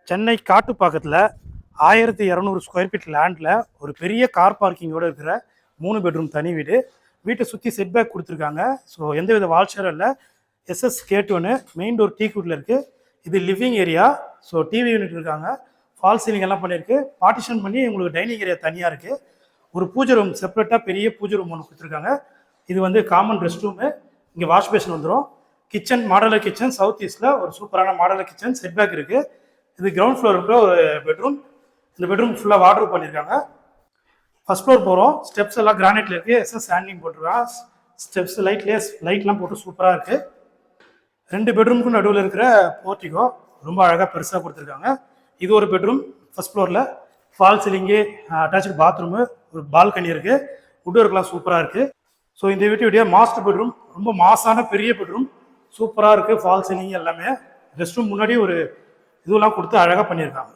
Chennai காட்டுப்பாக்கத்தில் 1200 square feet லேண்டில் ஒரு பெரிய கார் பார்க்கிங்கோடு இருக்கிற 3 பெட்ரூம் தனி வீடு. வீட்டை சுற்றி செட்பேக் கொடுத்துருக்காங்க. ஸோ எந்தவித வால்ஷரும் இல்லை. எஸ்எஸ் கேட் ஒன்று, மெயின் டோர் டீக்வுட்டில் இருக்குது. இது living area. So TV unit இருக்காங்க, ஃபால் சீலிங் எல்லாம் பண்ணியிருக்கு. பார்ட்டிஷன் பண்ணி உங்களுக்கு டைனிங் ஏரியா தனியாக இருக்குது. ஒரு பூஜை ரூம் செப்பரேட்டாக பெரிய பூஜை ரூம் ஒன்று கொடுத்துருக்காங்க. இது வந்து காமன் ரெஸ்ட் ரூமு. இங்கே வாஷ் பேஷன் வந்துடும். கிச்சன் மாடலர் கிச்சன், சவுத் ஈஸ்டில் ஒரு சூப்பரான மாடலர் கிச்சன். செட்பேக் இருக்குது. இது கிரவுண்ட் ஃப்ளோர் இருக்கிற ஒரு பெட்ரூம். இந்த பெட்ரூம் ஃபுல்லாக வார்ட்ரோப் பண்ணியிருக்காங்க. ஃபர்ஸ்ட் ஃப்ளோர் போகிறோம். ஸ்டெப்ஸ் எல்லாம் கிரானைட்ல இருக்குது. எஸ்எஸ் ஹேண்ட்லிங் போட்டிருக்காங்க. ஸ்டெப்ஸ் லைட்லாம் போட்டு சூப்பராக இருக்குது. 2 பெட்ரூமுக்கும் நடுவில் இருக்கிற போர்ட்டிகோ ரொம்ப அழகாக பெருசாக கொடுத்துருக்காங்க. இது ஒரு பெட்ரூம். ஃபர்ஸ்ட் ஃப்ளோரில் ஃபால் சீலிங்கு, அட்டாச்சு பாத்ரூமு, ஒரு பால்கனி இருக்குது. வுட் ஒர்க்லாம் சூப்பராக இருக்குது. ஸோ இந்த வீட்டுடைய மாஸ்டர் பெட்ரூம் ரொம்ப மாசான பெரிய பெட்ரூம், சூப்பராக இருக்குது. ஃபால் சீலிங் எல்லாமே. ரெஸ்ட் ரூம் முன்னாடி ஒரு இதுவெல்லாம் கொடுத்து அழகாக பண்ணியிருக்காங்க.